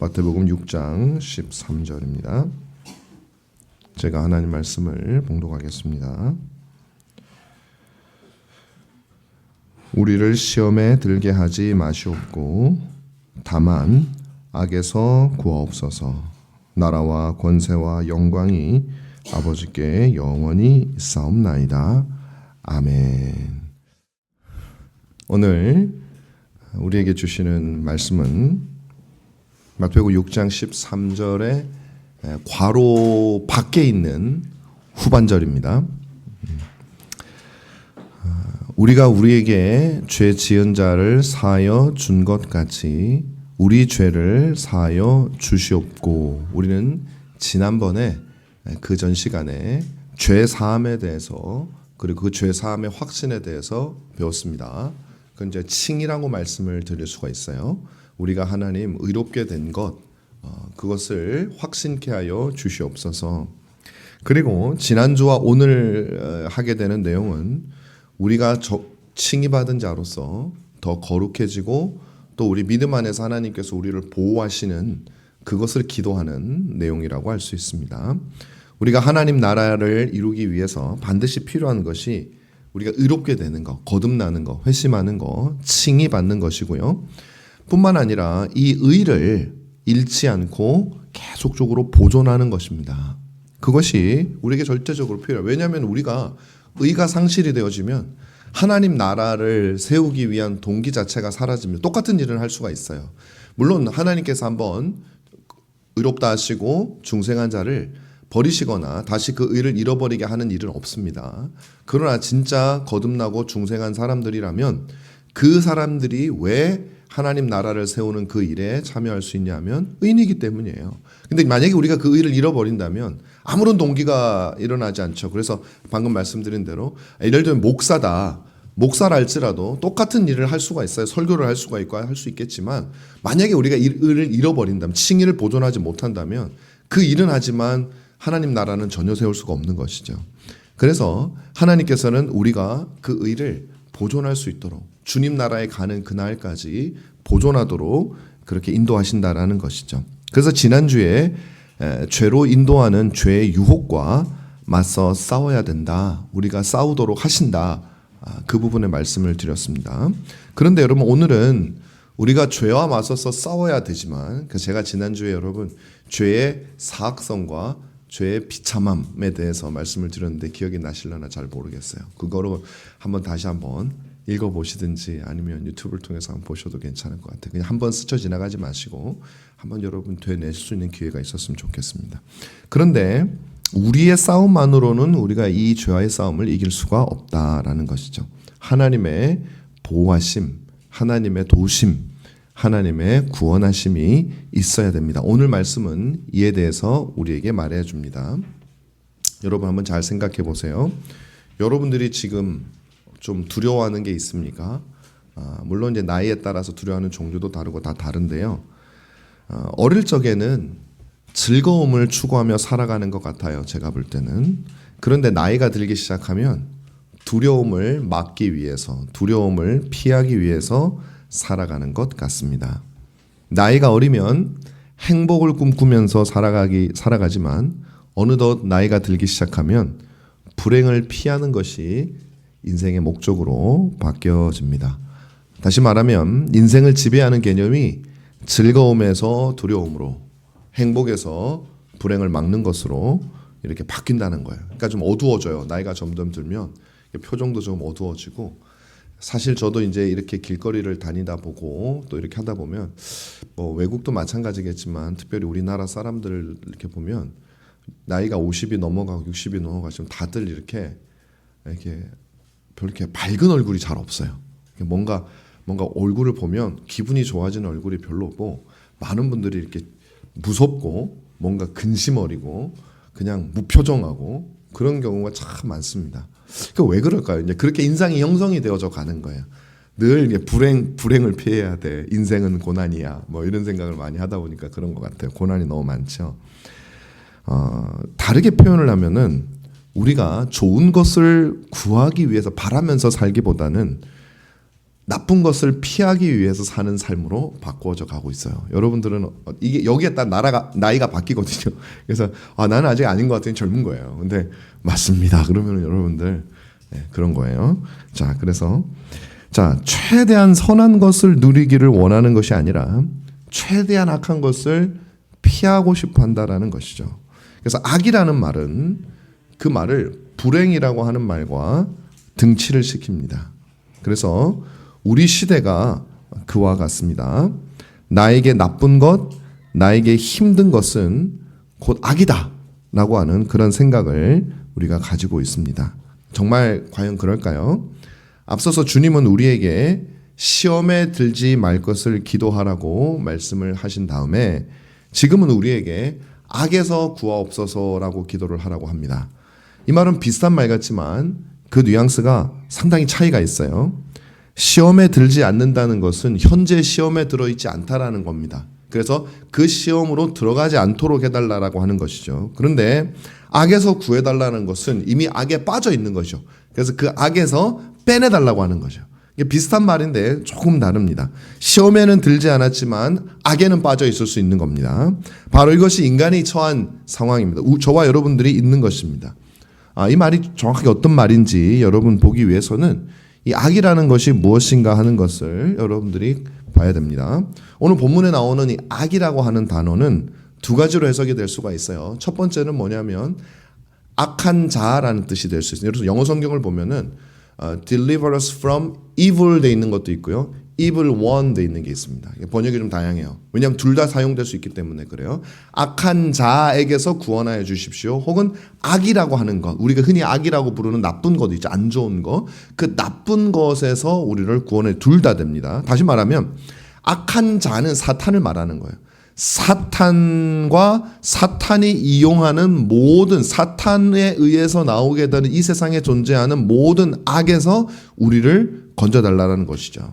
마태복음 6장 13절입니다. 제가 하나님 말씀을 봉독하겠습니다. 우리를 시험에 들게 하지 마시옵고 다만 악에서 구하옵소서. 나라와 권세와 영광이 아버지께 영원히 있사옵나이다. 아멘. 오늘 우리에게 주시는 말씀은 마태복음 6장 13절의 괄호 밖에 있는 후반절입니다. 우리가 우리에게 죄 지은 자를 사하여 준 것 같이 우리 죄를 사하여 주시옵고. 우리는 지난번에 그 전 시간에 죄 사함에 대해서 그리고 그 죄 사함의 확신에 대해서 배웠습니다. 그건 이제 칭이라고 말씀을 드릴 수가 있어요. 우리가 하나님 의롭게 된 것, 그것을 확신케 하여 주시옵소서. 그리고 지난주와 오늘 하게 되는 내용은 우리가 칭의받은 자로서 더 거룩해지고 또 우리 믿음 안에서 하나님께서 우리를 보호하시는 그것을 기도하는 내용이라고 할 수 있습니다. 우리가 하나님 나라를 이루기 위해서 반드시 필요한 것이 우리가 의롭게 되는 것, 거듭나는 것, 회심하는 것, 칭의받는 것이고요. 뿐만 아니라 이 의를 잃지 않고 계속적으로 보존하는 것입니다. 그것이 우리에게 절대적으로 필요해요. 왜냐하면 우리가 의가 상실이 되어지면 하나님 나라를 세우기 위한 동기 자체가 사라집니다. 똑같은 일을 할 수가 있어요. 물론 하나님께서 한번 의롭다 하시고 중생한 자를 버리시거나 다시 그 의를 잃어버리게 하는 일은 없습니다. 그러나 진짜 거듭나고 중생한 사람들이라면 그 사람들이 왜 하나님 나라를 세우는 그 일에 참여할 수 있냐면 의인이기 때문이에요. 근데 만약에 우리가 그 의를 잃어버린다면 아무런 동기가 일어나지 않죠. 그래서 방금 말씀드린 대로 예를 들면 목사랄지라도 똑같은 일을 할 수가 있어요. 설교를 할 수가 있고 할 수 있겠지만 만약에 우리가 의를 잃어버린다면, 칭의를 보존하지 못한다면 그 일은 하지만 하나님 나라는 전혀 세울 수가 없는 것이죠. 그래서 하나님께서는 우리가 그 의를 보존할 수 있도록 주님 나라에 가는 그날까지 보존하도록 그렇게 인도하신다라는 것이죠. 그래서 지난주에 죄로 인도하는 죄의 유혹과 맞서 싸워야 된다. 우리가 싸우도록 하신다. 그 부분의 말씀을 드렸습니다. 그런데 여러분, 오늘은 우리가 죄와 맞서서 싸워야 되지만 제가 지난주에 여러분 죄의 사악성과 죄의 비참함에 대해서 말씀을 드렸는데 기억이 나실려나 잘 모르겠어요. 그거로 다시 한번 읽어보시든지 아니면 유튜브를 통해서 한번 보셔도 괜찮을 것 같아요. 그냥 한번 스쳐 지나가지 마시고 한번 여러분 되뇌실 수 있는 기회가 있었으면 좋겠습니다. 그런데 우리의 싸움만으로는 우리가 이 죄와의 싸움을 이길 수가 없다라는 것이죠. 하나님의 보호하심, 하나님의 도우심, 하나님의 구원하심이 있어야 됩니다. 오늘 말씀은 이에 대해서 우리에게 말해 줍니다. 여러분 한번 잘 생각해 보세요. 여러분들이 지금 좀 두려워하는 게 있습니까? 물론 이제 나이에 따라서 두려워하는 종류도 다르고 다 다른데요. 어릴 적에는 즐거움을 추구하며 살아가는 것 같아요. 제가 볼 때는. 그런데 나이가 들기 시작하면 두려움을 막기 위해서, 두려움을 피하기 위해서 살아가는 것 같습니다. 나이가 어리면 행복을 꿈꾸면서 살아가지만 어느덧 나이가 들기 시작하면 불행을 피하는 것이 인생의 목적으로 바뀌어집니다. 다시 말하면 인생을 지배하는 개념이 즐거움에서 두려움으로, 행복에서 불행을 막는 것으로 이렇게 바뀐다는 거예요. 그러니까 좀 어두워져요. 나이가 점점 들면 표정도 좀 어두워지고, 사실 저도 이제 이렇게 길거리를 다니다 보고 또 이렇게 하다 보면 뭐 외국도 마찬가지겠지만 특별히 우리나라 사람들을 이렇게 보면 나이가 50이 넘어가고 60이 넘어가시면 다들 이렇게 별렇게 밝은 얼굴이 잘 없어요. 뭔가 얼굴을 보면 기분이 좋아지는 얼굴이 별로 없고, 많은 분들이 이렇게 무섭고 뭔가 근심어리고 그냥 무표정하고 그런 경우가 참 많습니다. 그 왜 그럴까요? 이제 그렇게 인상이 형성이 되어져 가는 거예요. 늘 불행을 피해야 돼. 인생은 고난이야. 뭐 이런 생각을 많이 하다 보니까 그런 것 같아요. 고난이 너무 많죠. 다르게 표현을 하면은 우리가 좋은 것을 구하기 위해서 바라면서 살기보다는 나쁜 것을 피하기 위해서 사는 삶으로 바꾸어져 가고 있어요. 여러분들은 이게 여기에 따라 나이가 바뀌거든요. 그래서 나는 아직 아닌 것 같으니 젊은 거예요. 근데 맞습니다. 그러면 여러분들 그런 거예요. 자, 그래서 최대한 선한 것을 누리기를 원하는 것이 아니라 최대한 악한 것을 피하고 싶어 한다라는 것이죠. 그래서 악이라는 말은 그 말을 불행이라고 하는 말과 등치를 시킵니다. 그래서 우리 시대가 그와 같습니다. 나에게 나쁜 것, 나에게 힘든 것은 곧 악이다 라고 하는 그런 생각을 우리가 가지고 있습니다. 정말 과연 그럴까요? 앞서서 주님은 우리에게 시험에 들지 말 것을 기도하라고 말씀을 하신 다음에 지금은 우리에게 악에서 구하옵소서라고 기도를 하라고 합니다. 이 말은 비슷한 말 같지만 그 뉘앙스가 상당히 차이가 있어요. 시험에 들지 않는다는 것은 현재 시험에 들어있지 않다라는 겁니다. 그래서 그 시험으로 들어가지 않도록 해달라고 하는 것이죠. 그런데 악에서 구해달라는 것은 이미 악에 빠져 있는 거죠. 그래서 그 악에서 빼내달라고 하는 거죠. 이게 비슷한 말인데 조금 다릅니다. 시험에는 들지 않았지만 악에는 빠져 있을 수 있는 겁니다. 바로 이것이 인간이 처한 상황입니다. 저와 여러분들이 있는 것입니다. 이 말이 정확하게 어떤 말인지 여러분 보기 위해서는 이 악이라는 것이 무엇인가 하는 것을 여러분들이 봐야 됩니다. 오늘 본문에 나오는 이 악이라고 하는 단어는 두 가지로 해석이 될 수가 있어요. 첫 번째는 뭐냐면 악한 자라는 뜻이 될 수 있어요. 그래서 영어 성경을 보면은 deliver us from evil 돼 있는 것도 있고요. evil one 돼 있는 게 있습니다. 번역이 좀 다양해요. 왜냐하면 둘 다 사용될 수 있기 때문에 그래요. 악한 자에게서 구원하여 주십시오. 혹은 악이라고 하는 것, 우리가 흔히 악이라고 부르는 나쁜 것 있죠. 안 좋은 것. 그 나쁜 것에서 우리를 구원해 둘 다 됩니다. 다시 말하면 악한 자는 사탄을 말하는 거예요. 사탄과 사탄이 이용하는 모든 사탄에 의해서 나오게 되는 이 세상에 존재하는 모든 악에서 우리를 건져달라는 것이죠.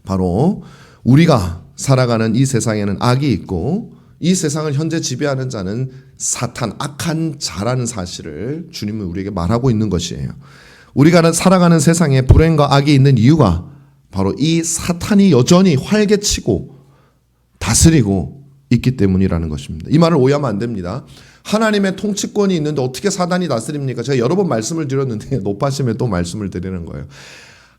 바로 우리가 살아가는 이 세상에는 악이 있고 이 세상을 현재 지배하는 자는 사탄, 악한 자라는 사실을 주님은 우리에게 말하고 있는 것이에요. 우리가 살아가는 세상에 불행과 악이 있는 이유가 바로 이 사탄이 여전히 활개치고 다스리고 있기 때문이라는 것입니다. 이 말을 오해하면 안 됩니다. 하나님의 통치권이 있는데 어떻게 사단이 다스립니까? 제가 여러 번 말씀을 드렸는데 높아심에 또 말씀을 드리는 거예요.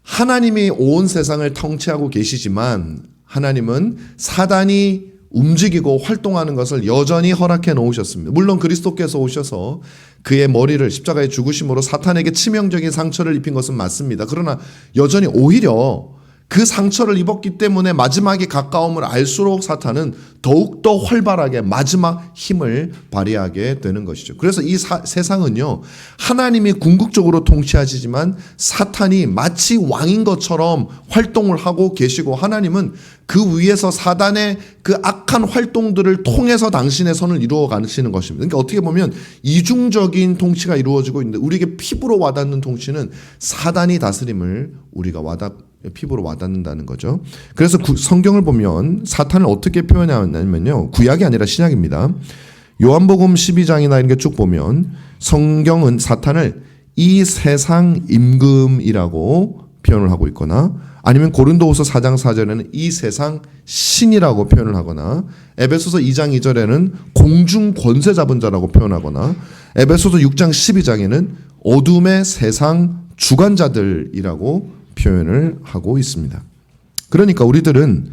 하나님이 온 세상을 통치하고 계시지만 하나님은 사단이 움직이고 활동하는 것을 여전히 허락해 놓으셨습니다. 물론 그리스도께서 오셔서 그의 머리를 십자가에 죽으심으로 사탄에게 치명적인 상처를 입힌 것은 맞습니다. 그러나 여전히 오히려 그 상처를 입었기 때문에 마지막에 가까움을 알수록 사탄은 더욱더 활발하게 마지막 힘을 발휘하게 되는 것이죠. 그래서 이 세상은요, 하나님이 궁극적으로 통치하시지만 사탄이 마치 왕인 것처럼 활동을 하고 계시고 하나님은 그 위에서 사단의 그 악한 활동들을 통해서 당신의 선을 이루어 가시는 것입니다. 그러니까 어떻게 보면 이중적인 통치가 이루어지고 있는데 우리에게 피부로 와닿는 통치는 사단이 다스림을 우리가 피부로 와닿는다는 거죠. 그래서 성경을 보면 사탄을 어떻게 표현하냐면요. 구약이 아니라 신약입니다. 요한복음 12장이나 이런 게 쭉 보면 성경은 사탄을 이 세상 임금이라고 표현을 하고 있거나 아니면 고린도후서 4장 4절에는 이 세상 신이라고 표현을 하거나 에베소서 2장 2절에는 공중 권세 잡은 자라고 표현하거나 에베소서 6장 12장에는 어둠의 세상 주관자들이라고 표현을 하고 있습니다. 그러니까 우리들은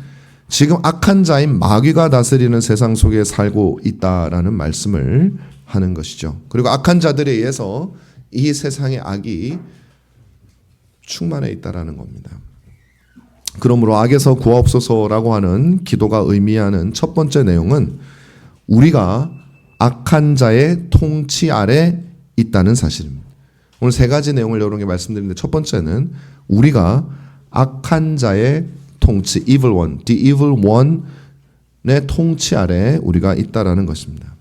지금 악한 자인 마귀가 다스리는 세상 속에 살고 있다라는 말씀을 하는 것이죠. 그리고 악한 자들에 의해서 이 세상의 악이 충만해 있다라는 겁니다. 그러므로 악에서 구하옵소서라고 하는 기도가 의미하는 첫 번째 내용은 우리가 악한 자의 통치 아래 있다는 사실입니다. 오늘 세 가지 내용을 여러분께 말씀드리는데 첫 번째는 우리가 악한 자의 통치, evil one, the evil one의 통치 아래 우리가 있다라는 것입니다.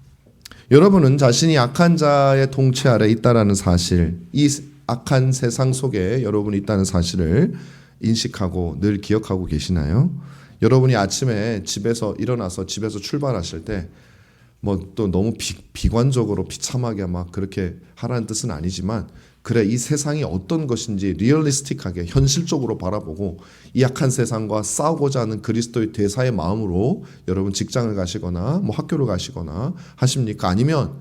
여러분은 자신이 악한 자의 통치 아래 있다라는 사실, 이 악한 세상 속에 여러분이 있다는 사실을 인식하고 늘 기억하고 계시나요? 여러분이 아침에 집에서 일어나서 집에서 출발하실 때 뭐 또 너무 비관적으로 비참하게 막 그렇게 하라는 뜻은 아니지만 그래, 이 세상이 어떤 것인지 리얼리스틱하게 현실적으로 바라보고 이 악한 세상과 싸우고자 하는 그리스도의 대사의 마음으로 여러분 직장을 가시거나 뭐 학교를 가시거나 하십니까? 아니면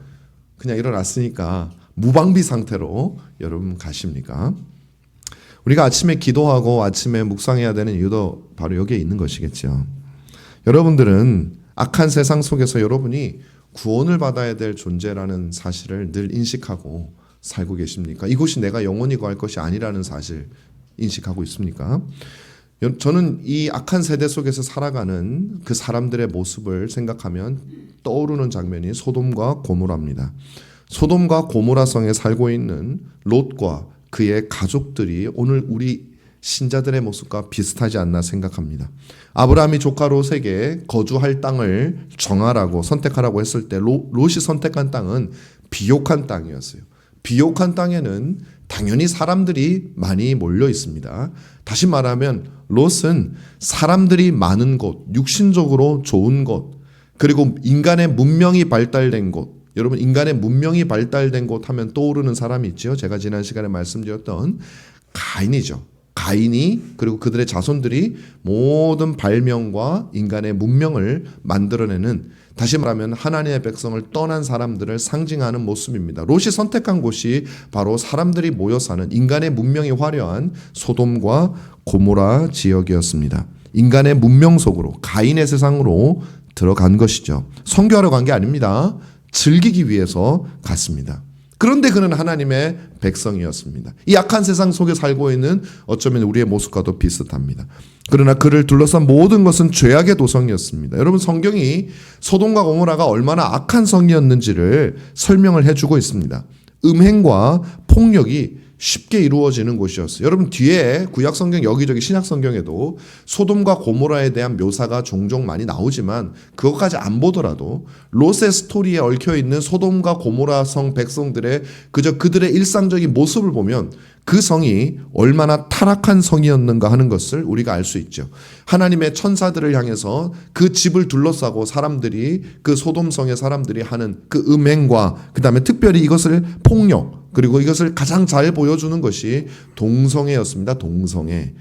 그냥 일어났으니까 무방비 상태로 여러분 가십니까? 우리가 아침에 기도하고 아침에 묵상해야 되는 이유도 바로 여기에 있는 것이겠죠. 여러분들은 악한 세상 속에서 여러분이 구원을 받아야 될 존재라는 사실을 늘 인식하고 살고 계십니까? 이곳이 내가 영원히 거할 것이 아니라는 사실 인식하고 있습니까? 저는 이 악한 세대 속에서 살아가는 그 사람들의 모습을 생각하면 떠오르는 장면이 소돔과 고모라입니다. 소돔과 고모라 성에 살고 있는 롯과 그의 가족들이 오늘 우리 신자들의 모습과 비슷하지 않나 생각합니다. 아브라함이 조카 롯에게 거주할 땅을 정하라고 선택하라고 했을 때 롯이 선택한 땅은 비옥한 땅이었어요. 비옥한 땅에는 당연히 사람들이 많이 몰려 있습니다. 다시 말하면 롯은 사람들이 많은 곳, 육신적으로 좋은 곳, 그리고 인간의 문명이 발달된 곳. 여러분, 인간의 문명이 발달된 곳 하면 떠오르는 사람이 있죠. 제가 지난 시간에 말씀드렸던 가인이죠. 가인이 그리고 그들의 자손들이 모든 발명과 인간의 문명을 만들어내는, 다시 말하면 하나님의 백성을 떠난 사람들을 상징하는 모습입니다. 롯이 선택한 곳이 바로 사람들이 모여 사는 인간의 문명이 화려한 소돔과 고모라 지역이었습니다. 인간의 문명 속으로, 가인의 세상으로 들어간 것이죠. 선교하러 간 게 아닙니다. 즐기기 위해서 갔습니다. 그런데 그는 하나님의 백성이었습니다. 이 악한 세상 속에 살고 있는 어쩌면 우리의 모습과도 비슷합니다. 그러나 그를 둘러싼 모든 것은 죄악의 도성이었습니다. 여러분, 성경이 소돔과 고모라가 얼마나 악한 성이었는지를 설명을 해주고 있습니다. 음행과 폭력이 쉽게 이루어지는 곳이었어요. 여러분, 뒤에 구약 성경 여기저기 신약 성경에도 소돔과 고모라에 대한 묘사가 종종 많이 나오지만 그것까지 안 보더라도 롯의 스토리에 얽혀 있는 소돔과 고모라 성 백성들의 그저 그들의 일상적인 모습을 보면 그 성이 얼마나 타락한 성이었는가 하는 것을 우리가 알 수 있죠. 하나님의 천사들을 향해서 그 집을 둘러싸고 사람들이, 그 소돔성의 사람들이 하는 그 음행과 그다음에 특별히 이것을 폭력, 그리고 이것을 가장 잘 보여주는 것이 동성애였습니다. 동성애.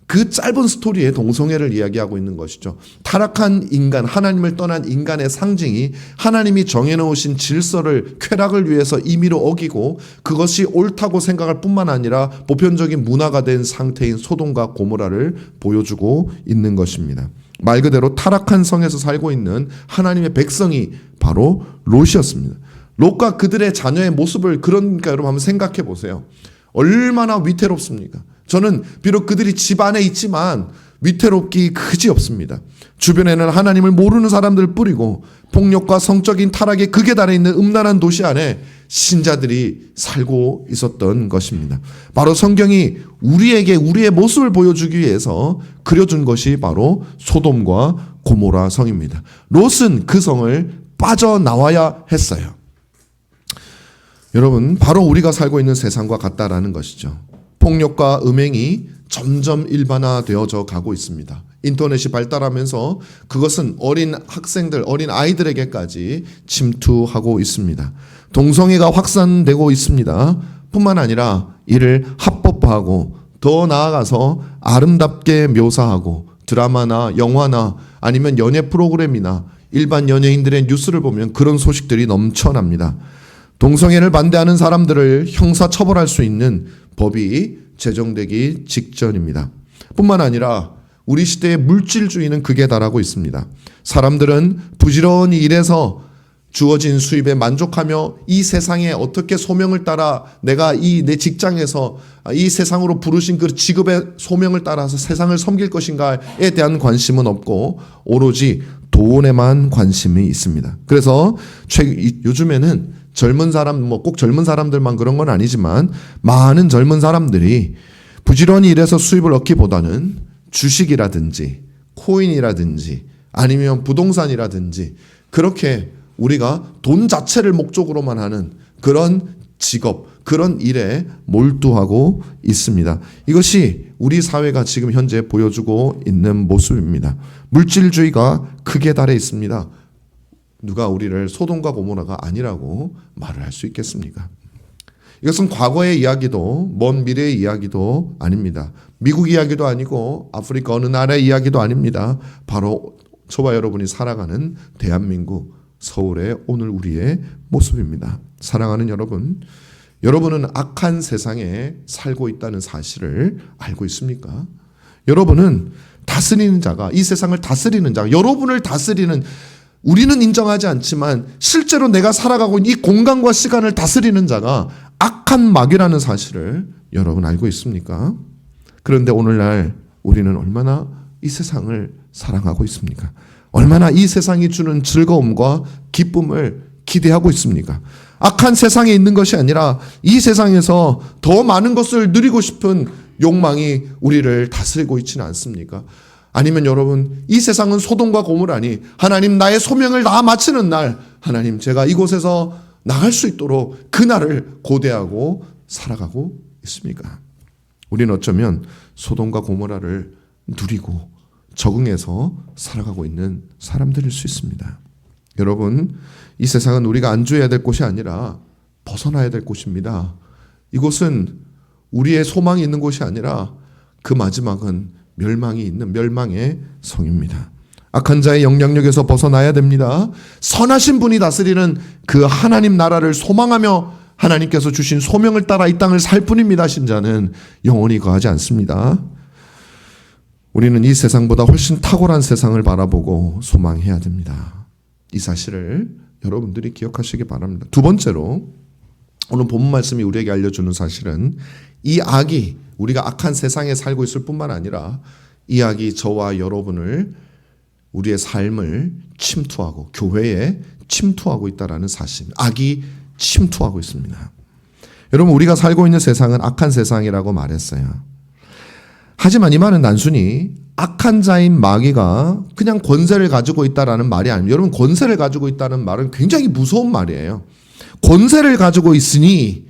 그 짧은 스토리에 동성애를 이야기하고 있는 것이죠. 타락한 인간, 하나님을 떠난 인간의 상징이 하나님이 정해놓으신 질서를, 쾌락을 위해서 임의로 어기고 그것이 옳다고 생각할 뿐만 아니라 보편적인 문화가 된 상태인 소돔과 고모라를 보여주고 있는 것입니다. 말 그대로 타락한 성에서 살고 있는 하나님의 백성이 바로 롯이었습니다. 롯과 그들의 자녀의 모습을, 그러니까 여러분 한번 생각해 보세요. 얼마나 위태롭습니까? 저는 비록 그들이 집 안에 있지만 위태롭기 그지없습니다. 주변에는 하나님을 모르는 사람들을 뿌리고 폭력과 성적인 타락의 극에 달해 있는 음란한 도시 안에 신자들이 살고 있었던 것입니다. 바로 성경이 우리에게 우리의 모습을 보여주기 위해서 그려준 것이 바로 소돔과 고모라 성입니다. 롯은 그 성을 빠져나와야 했어요. 여러분, 바로 우리가 살고 있는 세상과 같다라는 것이죠. 폭력과 음행이 점점 일반화되어져 가고 있습니다. 인터넷이 발달하면서 그것은 어린 학생들, 어린 아이들에게까지 침투하고 있습니다. 동성애가 확산되고 있습니다. 뿐만 아니라 이를 합법화하고 더 나아가서 아름답게 묘사하고 드라마나 영화나 아니면 연예 프로그램이나 일반 연예인들의 뉴스를 보면 그런 소식들이 넘쳐납니다. 동성애를 반대하는 사람들을 형사 처벌할 수 있는 법이 제정되기 직전입니다. 뿐만 아니라 우리 시대의 물질주의는 극에 달하고 있습니다. 사람들은 부지런히 일해서 주어진 수입에 만족하며 이 세상에 어떻게 소명을 따라 내가 이 내 직장에서 이 세상으로 부르신 그 직업의 소명을 따라서 세상을 섬길 것인가에 대한 관심은 없고 오로지 돈에만 관심이 있습니다. 그래서 요즘에는 젊은 사람, 뭐 꼭 젊은 사람들만 그런 건 아니지만 많은 젊은 사람들이 부지런히 일해서 수입을 얻기보다는 주식이라든지 코인이라든지 아니면 부동산이라든지 그렇게 우리가 돈 자체를 목적으로만 하는 그런 직업, 그런 일에 몰두하고 있습니다. 이것이 우리 사회가 지금 현재 보여주고 있는 모습입니다. 물질주의가 극에 달해 있습니다. 누가 우리를 소돔과 고모라가 아니라고 말을 할 수 있겠습니까? 이것은 과거의 이야기도 먼 미래의 이야기도 아닙니다. 미국 이야기도 아니고 아프리카 어느 나라의 이야기도 아닙니다. 바로 저와 여러분이 살아가는 대한민국 서울의 오늘 우리의 모습입니다. 사랑하는 여러분, 여러분은 악한 세상에 살고 있다는 사실을 알고 있습니까? 여러분은 다스리는 자가, 이 세상을 다스리는 자가, 여러분을 다스리는, 우리는 인정하지 않지만 실제로 내가 살아가고 있는 이 공간과 시간을 다스리는 자가 악한 마귀라는 사실을 여러분 알고 있습니까? 그런데 오늘날 우리는 얼마나 이 세상을 사랑하고 있습니까? 얼마나 이 세상이 주는 즐거움과 기쁨을 기대하고 있습니까? 악한 세상에 있는 것이 아니라 이 세상에서 더 많은 것을 누리고 싶은 욕망이 우리를 다스리고 있지는 않습니까? 아니면 여러분, 이 세상은 소돔과 고모라니 하나님 나의 소명을 다 마치는 날, 하나님 제가 이곳에서 나갈 수 있도록 그날을 고대하고 살아가고 있습니까? 우리는 어쩌면 소돔과 고모라를 누리고 적응해서 살아가고 있는 사람들일 수 있습니다. 여러분, 이 세상은 우리가 안주해야 될 곳이 아니라 벗어나야 될 곳입니다. 이곳은 우리의 소망이 있는 곳이 아니라 그 마지막은 멸망이 있는 멸망의 성입니다. 악한 자의 영향력에서 벗어나야 됩니다. 선하신 분이 다스리는 그 하나님 나라를 소망하며 하나님께서 주신 소명을 따라 이 땅을 살 뿐입니다. 신자는 영원히 거하지 않습니다. 우리는 이 세상보다 훨씬 탁월한 세상을 바라보고 소망해야 됩니다. 이 사실을 여러분들이 기억하시기 바랍니다. 두 번째로 오늘 본문 말씀이 우리에게 알려주는 사실은 이 악이 우리가 악한 세상에 살고 있을 뿐만 아니라 이 악이 저와 여러분을 우리의 삶을 침투하고 교회에 침투하고 있다는 사실. 악이 침투하고 있습니다. 여러분, 우리가 살고 있는 세상은 악한 세상이라고 말했어요. 하지만 이 말은 단순히 악한 자인 마귀가 그냥 권세를 가지고 있다라는 말이 아닙니다. 여러분, 권세를 가지고 있다는 말은 굉장히 무서운 말이에요. 권세를 가지고 있으니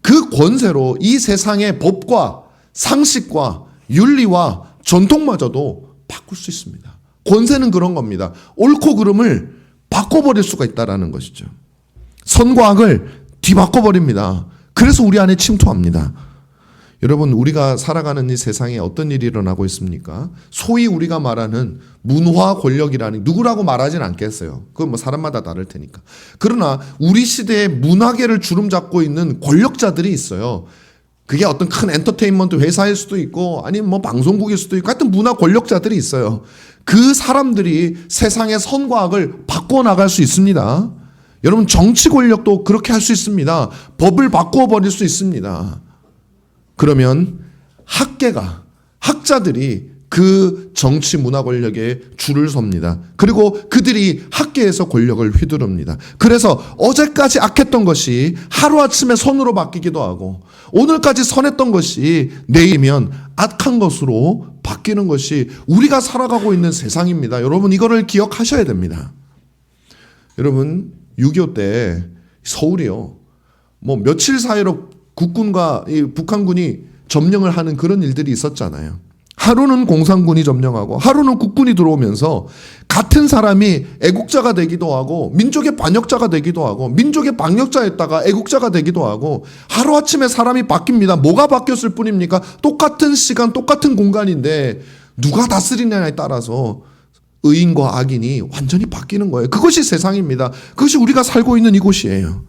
그 권세로 이 세상의 법과 상식과 윤리와 전통마저도 바꿀 수 있습니다. 권세는 그런 겁니다. 옳고 그름을 바꿔버릴 수가 있다는 것이죠. 선과 악을 뒤바꿔버립니다. 그래서 우리 안에 침투합니다. 여러분, 우리가 살아가는 이 세상에 어떤 일이 일어나고 있습니까? 소위 우리가 말하는 문화 권력이라는, 누구라고 말하진 않겠어요. 그건 뭐 사람마다 다를 테니까. 그러나 우리 시대의 문화계를 주름잡고 있는 권력자들이 있어요. 그게 어떤 큰 엔터테인먼트 회사일 수도 있고 아니면 뭐 방송국일 수도 있고 하여튼 문화 권력자들이 있어요. 그 사람들이 세상의 선과 악을 바꿔나갈 수 있습니다. 여러분, 정치 권력도 그렇게 할 수 있습니다. 법을 바꾸어 버릴 수 있습니다. 그러면 학자들이 그 정치 문화 권력에 줄을 섭니다. 그리고 그들이 학계에서 권력을 휘두릅니다. 그래서 어제까지 악했던 것이 하루아침에 선으로 바뀌기도 하고 오늘까지 선했던 것이 내일이면 악한 것으로 바뀌는 것이 우리가 살아가고 있는 세상입니다. 여러분, 이거를 기억하셔야 됩니다. 여러분, 6.25 때 서울이요, 뭐 며칠 사이로 국군과 이 북한군이 점령을 하는 그런 일들이 있었잖아요. 하루는 공산군이 점령하고 하루는 국군이 들어오면서 같은 사람이 애국자가 되기도 하고 민족의 반역자가 되기도 하고 민족의 반역자였다가 애국자가 되기도 하고 하루아침에 사람이 바뀝니다. 뭐가 바뀌었을 뿐입니까? 똑같은 시간, 똑같은 공간인데 누가 다스리냐에 따라서 의인과 악인이 완전히 바뀌는 거예요. 그것이 세상입니다. 그것이 우리가 살고 있는 이곳이에요.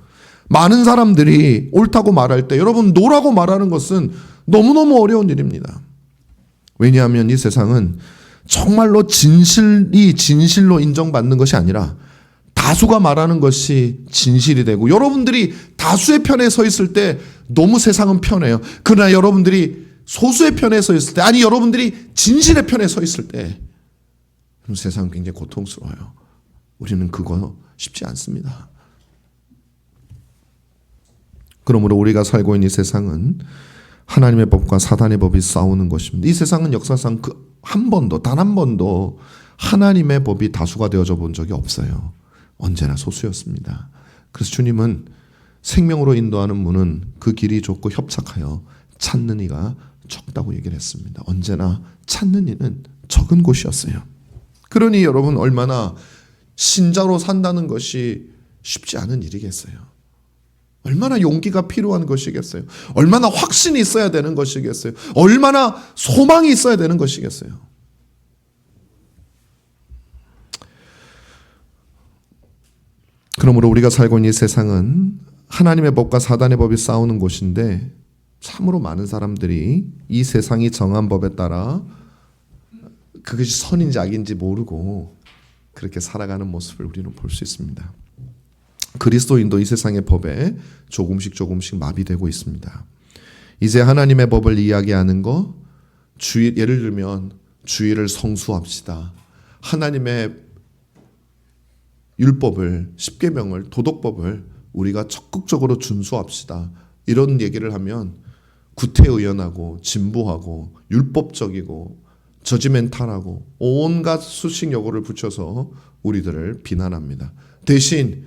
많은 사람들이 옳다고 말할 때 여러분, 노라고 말하는 것은 너무너무 어려운 일입니다. 왜냐하면 이 세상은 정말로 진실이 진실로 인정받는 것이 아니라 다수가 말하는 것이 진실이 되고, 여러분들이 다수의 편에 서 있을 때 너무 세상은 편해요. 그러나 여러분들이 소수의 편에 서 있을 때, 아니 여러분들이 진실의 편에 서 있을 때 세상은 굉장히 고통스러워요. 우리는 그거 쉽지 않습니다. 그러므로 우리가 살고 있는 이 세상은 하나님의 법과 사단의 법이 싸우는 것입니다. 이 세상은 역사상 한 번도, 단 한 번도 하나님의 법이 다수가 되어져 본 적이 없어요. 언제나 소수였습니다. 그래서 주님은 생명으로 인도하는 문은 그 길이 좁고 협착하여 찾는 이가 적다고 얘기를 했습니다. 언제나 찾는 이는 적은 곳이었어요. 그러니 여러분, 얼마나 신자로 산다는 것이 쉽지 않은 일이겠어요. 얼마나 용기가 필요한 것이겠어요? 얼마나 확신이 있어야 되는 것이겠어요? 얼마나 소망이 있어야 되는 것이겠어요? 그러므로 우리가 살고 있는 이 세상은 하나님의 법과 사단의 법이 싸우는 곳인데 참으로 많은 사람들이 이 세상이 정한 법에 따라 그것이 선인지 악인지 모르고 그렇게 살아가는 모습을 우리는 볼 수 있습니다. 그리스도인도 이 세상의 법에 조금씩 마비되고 있습니다. 이제 하나님의 법을 이야기하는 거, 예를 들면 주의를 성수합시다. 하나님의 율법을, 십계명을, 도덕법을 우리가 적극적으로 준수합시다. 이런 얘기를 하면 구태의연하고 진보하고 율법적이고 저지멘탈하고 온갖 수식 용어를 붙여서 우리들을 비난합니다. 대신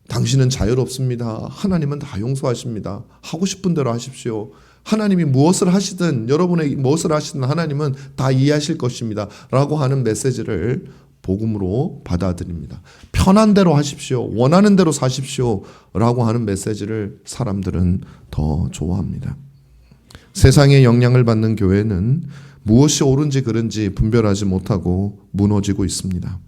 당신은 자유롭습니다. 하나님은 다 용서하십니다. 하고 싶은 대로 하십시오. 하나님이 무엇을 하시든 여러분의 무엇을 하시든 하나님은 다 이해하실 것입니다. 라고 하는 메시지를 복음으로 받아들입니다. 편한 대로 하십시오. 원하는 대로 사십시오. 라고 하는 메시지를 사람들은 더 좋아합니다. 세상의 영향을 받는 교회는 무엇이 옳은지 그른지 분별하지 못하고 무너지고 있습니다.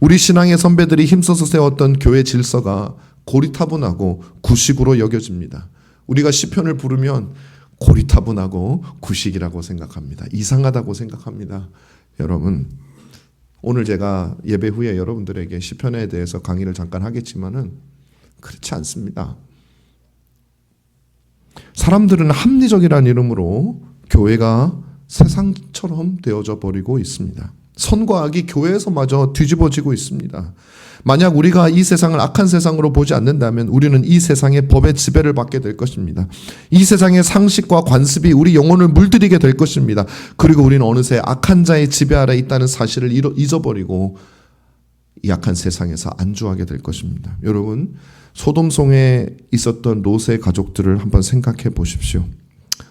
우리 신앙의 선배들이 힘써서 세웠던 교회 질서가 고리타분하고 구식으로 여겨집니다. 우리가 시편을 부르면 고리타분하고 구식이라고 생각합니다. 이상하다고 생각합니다. 여러분, 오늘 제가 예배 후에 여러분들에게 시편에 대해서 강의를 잠깐 하겠지만은 그렇지 않습니다. 사람들은 합리적이라는 이름으로 교회가 세상처럼 되어져 버리고 있습니다. 선과 악이 교회에서마저 뒤집어지고 있습니다. 만약 우리가 이 세상을 악한 세상으로 보지 않는다면 우리는 이 세상의 법의 지배를 받게 될 것입니다. 이 세상의 상식과 관습이 우리 영혼을 물들이게 될 것입니다. 그리고 우리는 어느새 악한 자의 지배 아래 있다는 사실을 잊어버리고 이 악한 세상에서 안주하게 될 것입니다. 여러분, 소돔송에 있었던 롯의 가족들을 한번 생각해 보십시오.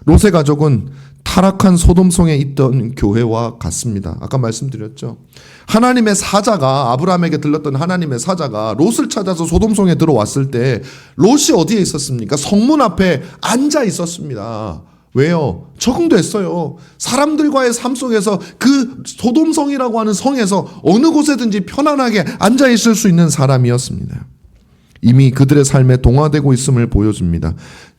롯의 가족은 타락한 소돔성에 있던 교회와 같습니다. 아까 말씀드렸죠. 하나님의 사자가, 아브라함에게 들렸던 하나님의 사자가 롯을 찾아서 소돔성에 들어왔을 때 롯이 어디에 있었습니까? 성문 앞에 앉아 있었습니다. 왜요? 적응됐어요. 사람들과의 삶 속에서 그 소돔성이라고 하는 성에서 어느 곳에든지 편안하게 앉아 있을 수 있는 사람이었습니다. 이미 그들의 삶에 동화되고 있음을 보여줍니다.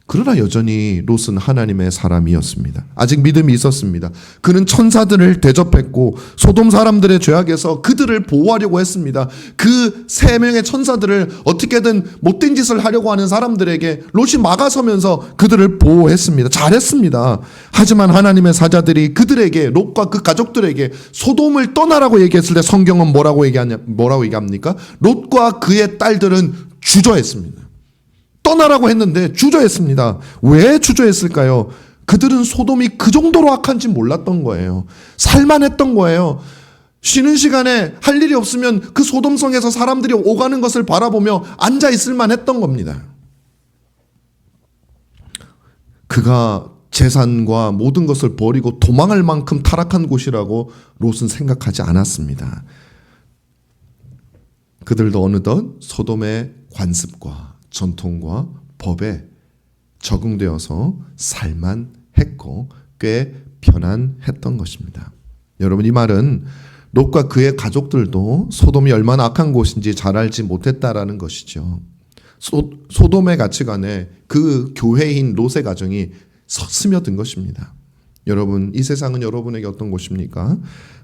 그러나 여전히 롯은 하나님의 사람이었습니다. 아직 믿음이 있었습니다. 그는 천사들을 대접했고 소돔 사람들의 죄악에서 그들을 보호하려고 했습니다. 그 3명의 천사들을 어떻게든 못된 짓을 하려고 하는 사람들에게 롯이 막아서면서 그들을 보호했습니다. 잘했습니다. 하지만 하나님의 사자들이 그들에게, 롯과 그 가족들에게 소돔을 떠나라고 얘기했을 때 성경은 뭐라고 얘기합니까? 롯과 그의 딸들은 주저했습니다. 떠나라고 했는데 주저했습니다. 왜 주저했을까요? 그들은 소돔이 그 정도로 악한지 몰랐던 거예요. 살만했던 거예요. 쉬는 시간에 할 일이 없으면 그 소돔성에서 사람들이 오가는 것을 바라보며 앉아있을 만했던 겁니다. 그가 재산과 모든 것을 버리고 도망할 만큼 타락한 곳이라고 롯은 생각하지 않았습니다. 그들도 어느덧 소돔의 관습과 전통과 법에 적응되어서 살만했고 꽤 편안했던 것입니다. 여러분, 이 말은 롯과 그의 가족들도 소돔이 얼마나 악한 곳인지 잘 알지 못했다라는 것이죠. 소돔의 가치관에 그 교회인 롯의 가정이 스며든 것입니다. 여러분, 이 세상은 여러분에게 어떤 곳입니까?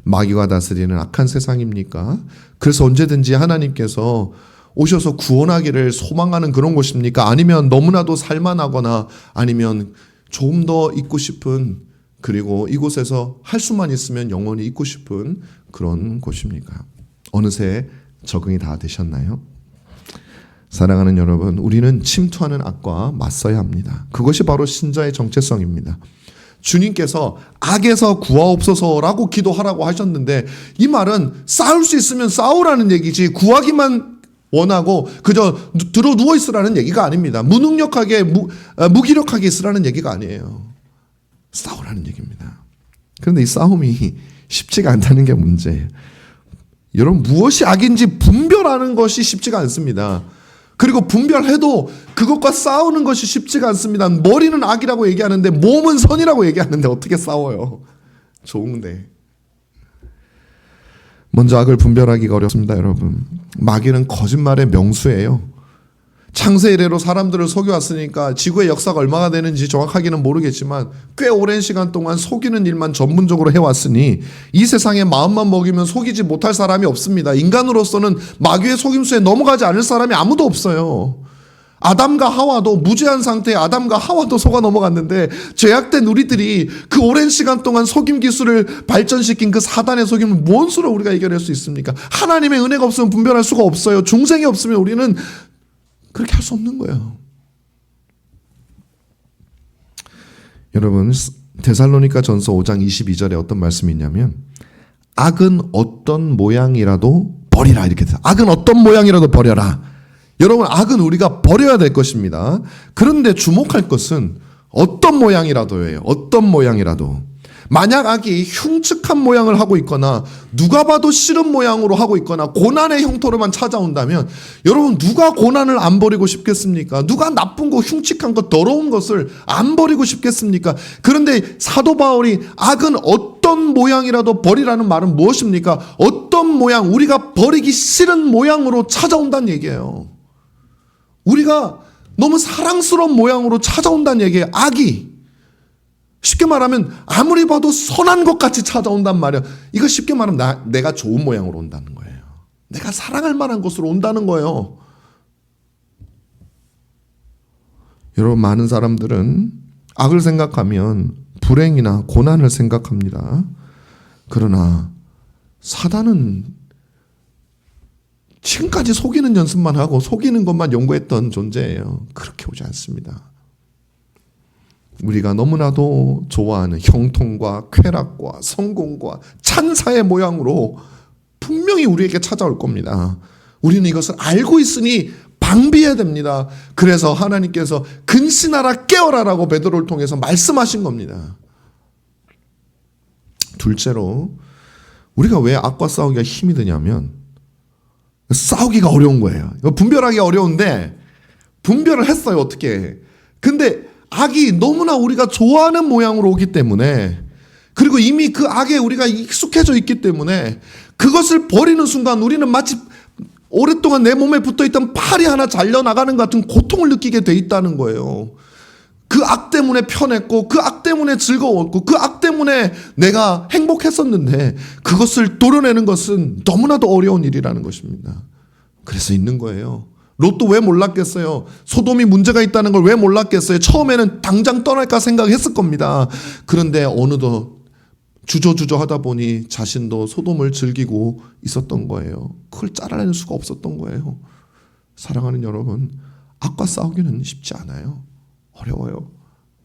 마귀가 다스리는 악한 세상입니까? 그래서 언제든지 하나님께서 오셔서 구원하기를 소망하는 그런 곳입니까? 아니면 너무나도 살만하거나 아니면 조금 더 있고 싶은, 그리고 이곳에서 할 수만 있으면 영원히 있고 싶은 그런 곳입니까? 어느새 적응이 다 되셨나요? 사랑하는 여러분, 우리는 침투하는 악과 맞서야 합니다. 그것이 바로 신자의 정체성입니다. 주님께서 악에서 구하옵소서라고 기도하라고 하셨는데 이 말은 싸울 수 있으면 싸우라는 얘기지 구하기만 원하고 그저 들어 누워 있으라는 얘기가 아닙니다. 무능력하게 무기력하게 있으라는 얘기가 아니에요. 싸우라는 얘기입니다. 그런데 이 싸움이 쉽지가 않다는 게 문제예요. 여러분, 무엇이 악인지 분별하는 것이 쉽지가 않습니다. 그리고 분별해도 그것과 싸우는 것이 쉽지가 않습니다. 머리는 악이라고 얘기하는데 몸은 선이라고 얘기하는데 어떻게 싸워요? 좋은데. 먼저 악을 분별하기가 어렵습니다, 여러분. 마귀는 거짓말의 명수예요. 창세 이래로 사람들을 속여왔으니까 지구의 역사가 얼마나 되는지 정확하게는 모르겠지만 꽤 오랜 시간 동안 속이는 일만 전문적으로 해왔으니 이 세상에 마음만 먹이면 속이지 못할 사람이 없습니다. 인간으로서는 마귀의 속임수에 넘어가지 않을 사람이 아무도 없어요. 아담과 하와도, 무죄한 상태의 아담과 하와도 속아 넘어갔는데 죄악된 우리들이 그 오랜 시간 동안 속임 기술을 발전시킨 그 사단의 속임을 뭔 수로 우리가 이겨낼 수 있습니까? 하나님의 은혜가 없으면 분별할 수가 없어요. 중생이 없으면 우리는 그렇게 할 수 없는 거예요. 여러분, 데살로니가 전서 5장 22절에 어떤 말씀이 있냐면 악은 어떤 모양이라도 버리라, 이렇게 돼요. 악은 어떤 모양이라도 버려라. 여러분, 악은 우리가 버려야 될 것입니다. 그런데 주목할 것은 어떤 모양이라도예요. 어떤 모양이라도. 만약 악이 흉측한 모양을 하고 있거나 누가 봐도 싫은 모양으로 하고 있거나 고난의 형태로만 찾아온다면 여러분, 누가 고난을 안 버리고 싶겠습니까? 누가 나쁜 거, 흉측한 거, 더러운 것을 안 버리고 싶겠습니까? 그런데 사도 바울이 악은 어떤 모양이라도 버리라는 말은 무엇입니까? 어떤 모양, 우리가 버리기 싫은 모양으로 찾아온다는 얘기예요. 우리가 너무 사랑스러운 모양으로 찾아온다는 얘기예요. 악이. 쉽게 말하면 아무리 봐도 선한 것 같이 찾아온단 말이야. 이거 쉽게 말하면 내가 좋은 모양으로 온다는 거예요. 내가 사랑할 만한 것으로 온다는 거예요. 여러분, 많은 사람들은 악을 생각하면 불행이나 고난을 생각합니다. 그러나 사단은 지금까지 속이는 연습만 하고 속이는 것만 연구했던 존재예요. 그렇게 오지 않습니다. 우리가 너무나도 좋아하는 형통과 쾌락과 성공과 찬사의 모양으로 분명히 우리에게 찾아올 겁니다. 우리는 이것을 알고 있으니 방비해야 됩니다. 그래서 하나님께서 근신하라 깨어라라고 베드로를 통해서 말씀하신 겁니다. 둘째로, 우리가 왜 악과 싸우기가 힘이 드냐면 싸우기가 어려운 거예요. 분별하기가 어려운데 분별을 했어요. 어떻게. 근데 악이 너무나 우리가 좋아하는 모양으로 오기 때문에, 그리고 이미 그 악에 우리가 익숙해져 있기 때문에 그것을 버리는 순간 우리는 마치 오랫동안 내 몸에 붙어있던 팔이 하나 잘려나가는 것 같은 고통을 느끼게 돼 있다는 거예요. 그 악 때문에 편했고 그 악 때문에 즐거웠고 그 악 때문에 내가 행복했었는데 그것을 도려내는 것은 너무나도 어려운 일이라는 것입니다. 그래서 있는 거예요. 롯도 왜 몰랐겠어요? 소돔이 문제가 있다는 걸 왜 몰랐겠어요? 처음에는 당장 떠날까 생각했을 겁니다. 그런데 어느덧 주저주저 하다 보니 자신도 소돔을 즐기고 있었던 거예요. 그걸 잘라낼 수가 없었던 거예요. 사랑하는 여러분, 악과 싸우기는 쉽지 않아요. 어려워요.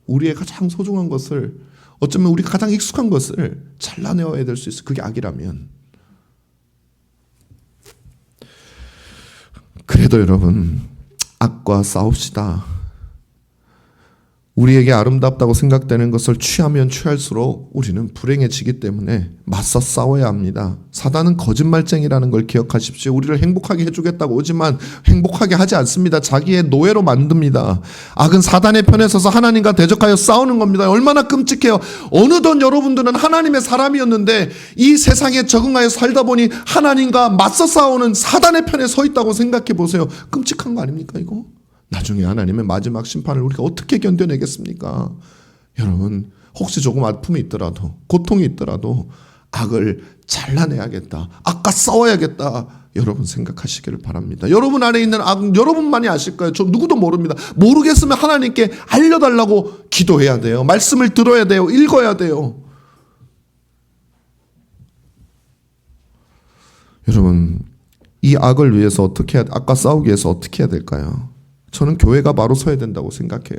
우리의 가장 소중한 것을, 어쩌면 우리가 가장 익숙한 것을 잘라내어야 될 수 있어요. 그게 악이라면. 그래도 여러분, 악과 싸웁시다. 우리에게 아름답다고 생각되는 것을 취하면 취할수록 우리는 불행해지기 때문에 맞서 싸워야 합니다. 사단은 거짓말쟁이라는 걸 기억하십시오. 우리를 행복하게 해주겠다고 오지만 행복하게 하지 않습니다. 자기의 노예로 만듭니다. 악은 사단의 편에 서서 하나님과 대적하여 싸우는 겁니다. 얼마나 끔찍해요. 어느덧 여러분들은 하나님의 사람이었는데 이 세상에 적응하여 살다 보니 하나님과 맞서 싸우는 사단의 편에 서 있다고 생각해 보세요. 끔찍한 거 아닙니까 이거? 나중에 하나님의 마지막 심판을 우리가 어떻게 견뎌내겠습니까? 여러분, 혹시 조금 아픔이 있더라도, 고통이 있더라도 악을 잘라내야겠다, 악과 싸워야겠다, 여러분 생각하시기를 바랍니다. 여러분 안에 있는 악 여러분만이 아실 거예요. 저 누구도 모릅니다. 모르겠으면 하나님께 알려달라고 기도해야 돼요. 말씀을 들어야 돼요. 읽어야 돼요. 여러분, 이 악을 위해서 어떻게 악과 싸우기 위해서 어떻게 해야 될까요? 저는 교회가 바로 서야 된다고 생각해요.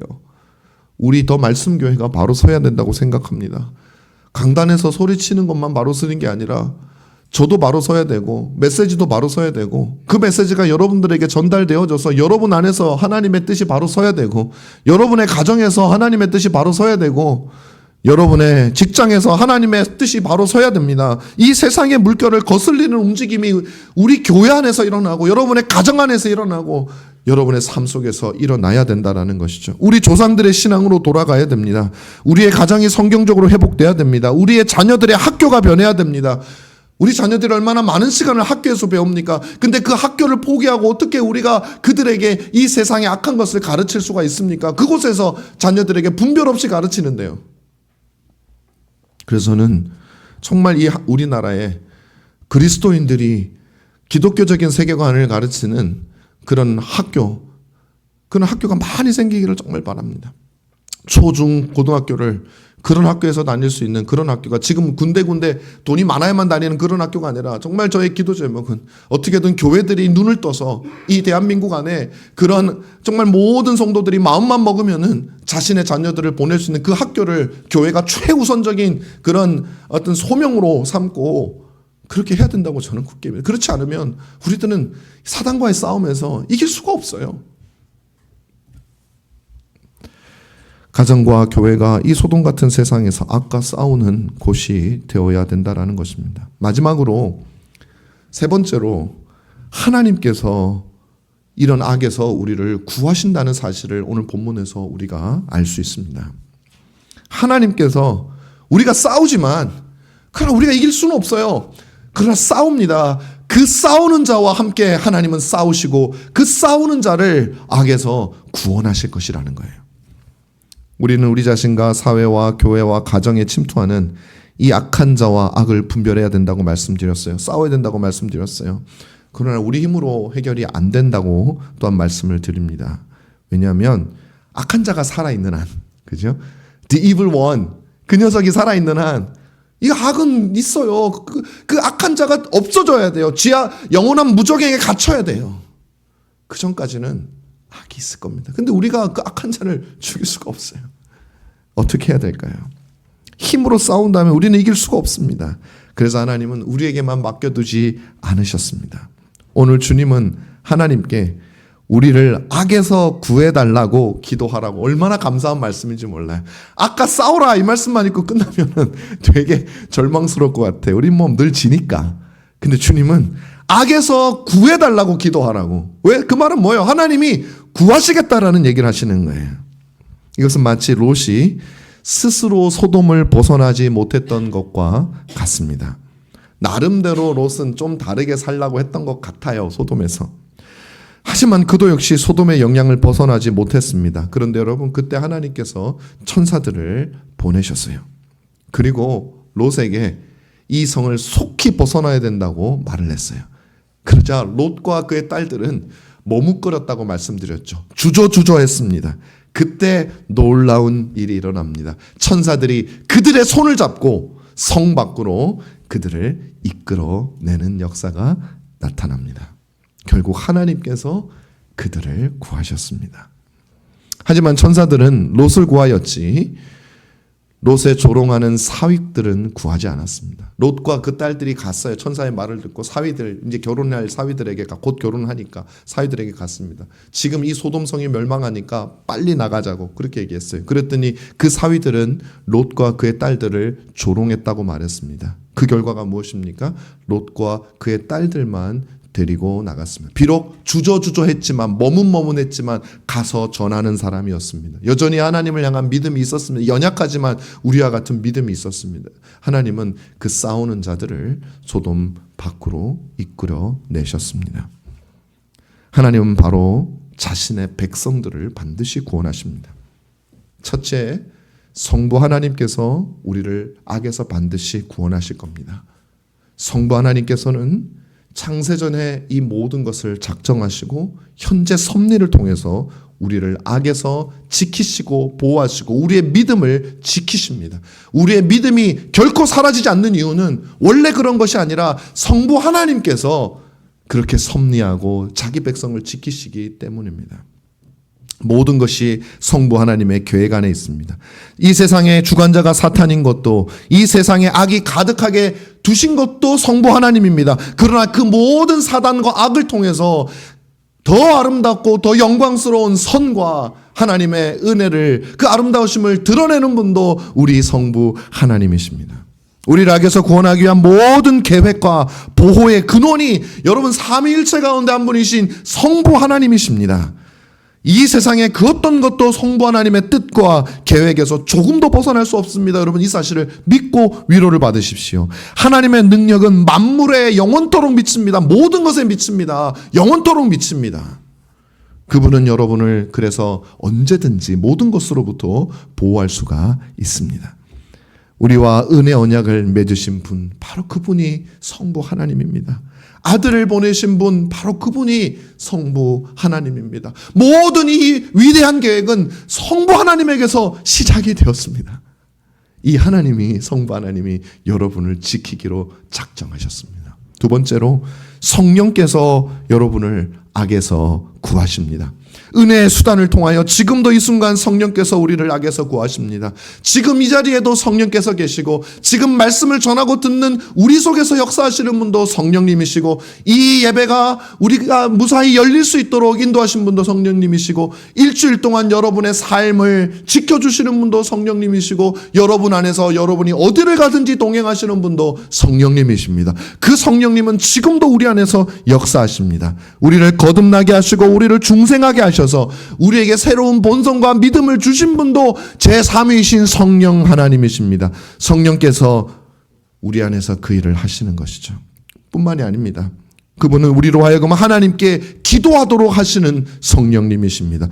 우리 더 말씀 교회가 바로 서야 된다고 생각합니다. 강단에서 소리치는 것만 바로 서는 게 아니라 저도 바로 서야 되고 메시지도 바로 서야 되고 그 메시지가 여러분들에게 전달되어져서 여러분 안에서 하나님의 뜻이 바로 서야 되고 여러분의 가정에서 하나님의 뜻이 바로 서야 되고 여러분의 직장에서 하나님의 뜻이 바로 서야 됩니다. 이 세상의 물결을 거슬리는 움직임이 우리 교회 안에서 일어나고 여러분의 가정 안에서 일어나고 여러분의 삶 속에서 일어나야 된다는 것이죠. 우리 조상들의 신앙으로 돌아가야 됩니다. 우리의 가정이 성경적으로 회복돼야 됩니다. 우리의 자녀들의 학교가 변해야 됩니다. 우리 자녀들이 얼마나 많은 시간을 학교에서 배웁니까? 근데 그 학교를 포기하고 어떻게 우리가 그들에게 이 세상의 악한 것을 가르칠 수가 있습니까? 그곳에서 자녀들에게 분별 없이 가르치는데요. 그래서는 정말 이 우리나라에 그리스도인들이 기독교적인 세계관을 가르치는 그런 학교가 많이 생기기를 정말 바랍니다. 초, 중, 고등학교를 그런 학교에서 다닐 수 있는 그런 학교가 지금 군데군데 돈이 많아야만 다니는 그런 학교가 아니라 정말 저의 기도 제목은 어떻게든 교회들이 눈을 떠서 이 대한민국 안에 그런 정말 모든 성도들이 마음만 먹으면은 자신의 자녀들을 보낼 수 있는 그 학교를 교회가 최우선적인 그런 어떤 소명으로 삼고 그렇게 해야 된다고 저는 굳게 믿어요. 그렇지 않으면 우리들은 사단과의 싸움에서 이길 수가 없어요. 가정과 교회가 이 소돔 같은 세상에서 악과 싸우는 곳이 되어야 된다라는 것입니다. 마지막으로 세 번째로 하나님께서 이런 악에서 우리를 구하신다는 사실을 오늘 본문에서 우리가 알 수 있습니다. 하나님께서 우리가 싸우지만 그러나 우리가 이길 수는 없어요. 그러나 싸웁니다. 그 싸우는 자와 함께 하나님은 싸우시고 그 싸우는 자를 악에서 구원하실 것이라는 거예요. 우리는 우리 자신과 사회와 교회와 가정에 침투하는 이 악한 자와 악을 분별해야 된다고 말씀드렸어요. 싸워야 된다고 말씀드렸어요. 그러나 우리 힘으로 해결이 안 된다고 또한 말씀을 드립니다. 왜냐하면 악한 자가 살아있는 한, 그죠? The evil one, 그 녀석이 살아있는 한, 이 악은 있어요. 그 악한 자가 없어져야 돼요. 영원한 무적행에 갇혀야 돼요. 그 전까지는 악이 있을 겁니다. 근데 우리가 그 악한 자를 죽일 수가 없어요. 어떻게 해야 될까요? 힘으로 싸운다면 우리는 이길 수가 없습니다. 그래서 하나님은 우리에게만 맡겨두지 않으셨습니다. 오늘 주님은 하나님께 우리를 악에서 구해달라고 기도하라고, 얼마나 감사한 말씀인지 몰라요. 아까 싸우라 이 말씀만 읽고 끝나면은 되게 절망스러울 것 같아요. 우리 몸 늘 지니까. 근데 주님은 악에서 구해달라고 기도하라고. 왜? 그 말은 뭐예요? 하나님이 구하시겠다라는 얘기를 하시는 거예요. 이것은 마치 롯이 스스로 소돔을 벗어나지 못했던 것과 같습니다. 나름대로 롯은 좀 다르게 살려고 했던 것 같아요. 소돔에서. 하지만 그도 역시 소돔의 영향을 벗어나지 못했습니다. 그런데 여러분, 그때 하나님께서 천사들을 보내셨어요. 그리고 롯에게 이 성을 속히 벗어나야 된다고 말을 했어요. 그러자 롯과 그의 딸들은 머뭇거렸다고 말씀드렸죠. 주저주저했습니다. 그때 놀라운 일이 일어납니다. 천사들이 그들의 손을 잡고 성 밖으로 그들을 이끌어내는 역사가 나타납니다. 결국 하나님께서 그들을 구하셨습니다. 하지만 천사들은 롯을 구하였지 롯의 조롱하는 사위들은 구하지 않았습니다. 롯과 그 딸들이 갔어요. 천사의 말을 듣고 사위들, 이제 결혼할 사위들에게 곧 결혼하니까 사위들에게 갔습니다. 지금 이 소돔성이 멸망하니까 빨리 나가자고 그렇게 얘기했어요. 그랬더니 그 사위들은 롯과 그의 딸들을 조롱했다고 말했습니다. 그 결과가 무엇입니까? 롯과 그의 딸들만 데리고 나갔습니다. 비록 주저주저했지만 머문머문했지만 가서 전하는 사람이었습니다. 여전히 하나님을 향한 믿음이 있었습니다. 연약하지만 우리와 같은 믿음이 있었습니다. 하나님은 그 싸우는 자들을 소돔 밖으로 이끌어 내셨습니다. 하나님은 바로 자신의 백성들을 반드시 구원하십니다. 첫째, 성부 하나님께서 우리를 악에서 반드시 구원하실 겁니다. 성부 하나님께서는 창세전에 이 모든 것을 작정하시고 현재 섭리를 통해서 우리를 악에서 지키시고 보호하시고 우리의 믿음을 지키십니다. 우리의 믿음이 결코 사라지지 않는 이유는 원래 그런 것이 아니라 성부 하나님께서 그렇게 섭리하고 자기 백성을 지키시기 때문입니다. 모든 것이 성부 하나님의 계획 안에 있습니다. 이 세상의 주관자가 사탄인 것도, 이 세상에 악이 가득하게 두신 것도 성부 하나님입니다. 그러나 그 모든 사단과 악을 통해서 더 아름답고 더 영광스러운 선과 하나님의 은혜를, 그 아름다우심을 드러내는 분도 우리 성부 하나님이십니다. 우리를 악에서 구원하기 위한 모든 계획과 보호의 근원이 여러분 삼위일체 가운데 한 분이신 성부 하나님이십니다. 이 세상에 그 어떤 것도 성부 하나님의 뜻과 계획에서 조금도 벗어날 수 없습니다. 여러분, 이 사실을 믿고 위로를 받으십시오. 하나님의 능력은 만물에 영원토록 미칩니다. 모든 것에 미칩니다. 영원토록 미칩니다. 그분은 여러분을 그래서 언제든지 모든 것으로부터 보호할 수가 있습니다. 우리와 은혜 언약을 맺으신 분, 바로 그분이 성부 하나님입니다. 아들을 보내신 분, 바로 그분이 성부 하나님입니다. 모든 이 위대한 계획은 성부 하나님에게서 시작이 되었습니다. 이 하나님이, 성부 하나님이 여러분을 지키기로 작정하셨습니다. 두 번째로, 성령께서 여러분을 악에서 구하십니다. 은혜의 수단을 통하여 지금도 이 순간 성령께서 우리를 악에서 구하십니다. 지금 이 자리에도 성령께서 계시고, 지금 말씀을 전하고 듣는 우리 속에서 역사하시는 분도 성령님이시고, 이 예배가 우리가 무사히 열릴 수 있도록 인도하신 분도 성령님이시고, 일주일 동안 여러분의 삶을 지켜주시는 분도 성령님이시고, 여러분 안에서 여러분이 어디를 가든지 동행하시는 분도 성령님이십니다. 그 성령님은 지금도 우리 안에서 역사하십니다. 우리를 거듭나게 하시고 우리를 중생하게 하셔서 우리에게 새로운 본성과 믿음을 주신 분도 제3위이신 성령 하나님이십니다. 성령께서 우리 안에서 그 일을 하시는 것이죠. 뿐만이 아닙니다. 그분은 우리로 하여금 하나님께 기도하도록 하시는 성령님이십니다.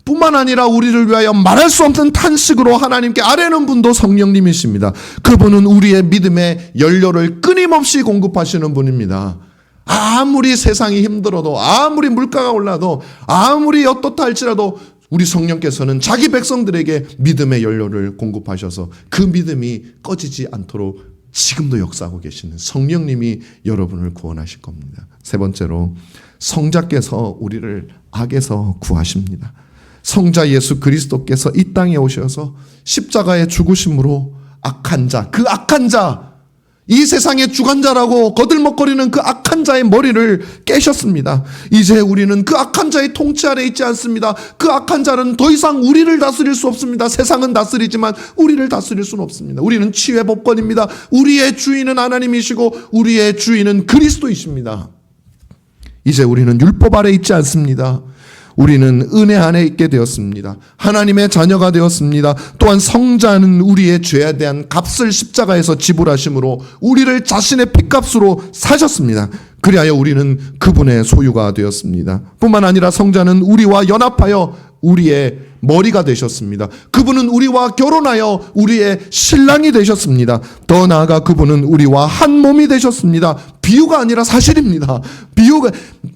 뿐만 아니라 우리를 위하여 말할 수 없는 탄식으로 하나님께 아뢰는 분도 성령님이십니다. 그분은 우리의 믿음의 연료를 끊임없이 공급하시는 분입니다. 아무리 세상이 힘들어도, 아무리 물가가 올라도, 아무리 어떻다 할지라도 우리 성령께서는 자기 백성들에게 믿음의 연료를 공급하셔서 그 믿음이 꺼지지 않도록 지금도 역사하고 계시는 성령님이 여러분을 구원하실 겁니다. 세 번째로, 성자께서 우리를 악에서 구하십니다. 성자 예수 그리스도께서 이 땅에 오셔서 십자가의 죽으심으로 악한 자, 그 악한 자, 이 세상의 주관자라고 거들먹거리는 그 악한 자의 머리를 깨셨습니다. 이제 우리는 그 악한 자의 통치 아래 있지 않습니다. 그 악한 자는 더 이상 우리를 다스릴 수 없습니다. 세상은 다스리지만 우리를 다스릴 수는 없습니다. 우리는 치유의 법권입니다. 우리의 주인은 하나님이시고 우리의 주인은 그리스도이십니다. 이제 우리는 율법 아래 있지 않습니다. 우리는 은혜 안에 있게 되었습니다. 하나님의 자녀가 되었습니다. 또한 성자는 우리의 죄에 대한 값을 십자가에서 지불하심으로 우리를 자신의 핏값으로 사셨습니다. 그리하여 우리는 그분의 소유가 되었습니다. 뿐만 아니라 성자는 우리와 연합하여 우리의 머리가 되셨습니다. 그분은 우리와 결혼하여 우리의 신랑이 되셨습니다. 더 나아가 그분은 우리와 한 몸이 되셨습니다. 비유가 아니라 사실입니다. 비유가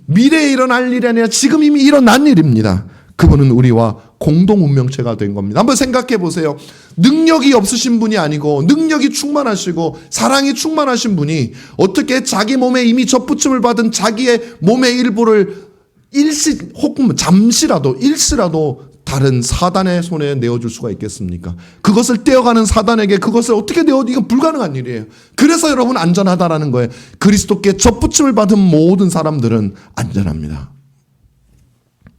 미래에 일어날 일이 아니라 지금 이미 일어난 일입니다. 그분은 우리와 공동 운명체가 된 겁니다. 한번 생각해 보세요. 능력이 없으신 분이 아니고 능력이 충만하시고 사랑이 충만하신 분이 어떻게 자기 몸에 이미 접붙임을 받은 자기의 몸의 일부를 혹은 잠시라도 일시라도 다른 사단의 손에 내어줄 수가 있겠습니까? 그것을 떼어가는 사단에게 그것을 어떻게 이건 불가능한 일이에요. 그래서 여러분 안전하다라는 거예요. 그리스도께 접붙임을 받은 모든 사람들은 안전합니다.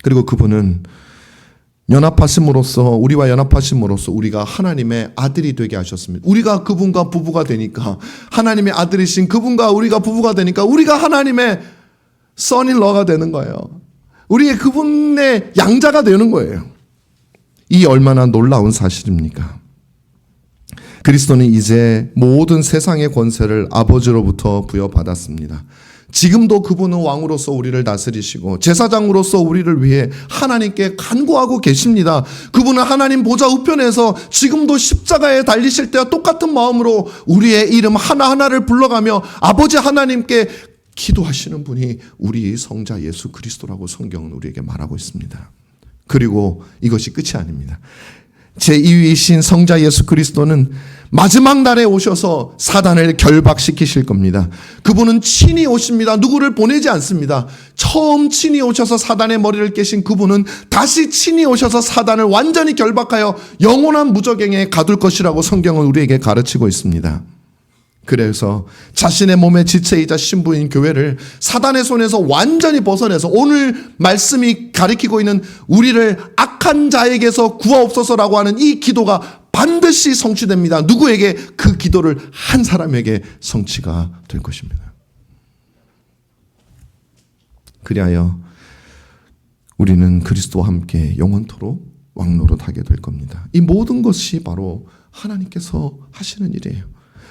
그리고 그분은 연합하심으로써, 우리와 연합하심으로써 우리가 하나님의 아들이 되게 하셨습니다. 우리가 그분과 부부가 되니까, 하나님의 아들이신 그분과 우리가 부부가 되니까 우리가 하나님의 son-in-law가 되는 거예요. 우리의 그분의 양자가 되는 거예요. 이 얼마나 놀라운 사실입니까? 그리스도는 이제 모든 세상의 권세를 아버지로부터 부여받았습니다. 지금도 그분은 왕으로서 우리를 다스리시고 제사장으로서 우리를 위해 하나님께 간구하고 계십니다. 그분은 하나님 보좌 우편에서 지금도 십자가에 달리실 때와 똑같은 마음으로 우리의 이름 하나하나를 불러가며 아버지 하나님께 기도하시는 분이 우리 성자 예수 그리스도라고 성경은 우리에게 말하고 있습니다. 그리고 이것이 끝이 아닙니다. 제2위이신 성자 예수 그리스도는 마지막 날에 오셔서 사단을 결박시키실 겁니다. 그분은 친히 오십니다. 누구를 보내지 않습니다. 처음 친히 오셔서 사단의 머리를 깨신 그분은 다시 친히 오셔서 사단을 완전히 결박하여 영원한 무저갱에 가둘 것이라고 성경은 우리에게 가르치고 있습니다. 그래서 자신의 몸의 지체이자 신부인 교회를 사단의 손에서 완전히 벗어내서 오늘 말씀이 가리키고 있는 우리를 악한 자에게서 구하옵소서라고 하는 이 기도가 반드시 성취됩니다. 누구에게? 그 기도를 한 사람에게 성취가 될 것입니다. 그리하여 우리는 그리스도와 함께 영원토록 왕노릇하게 될 겁니다. 이 모든 것이 바로 하나님께서 하시는 일이에요.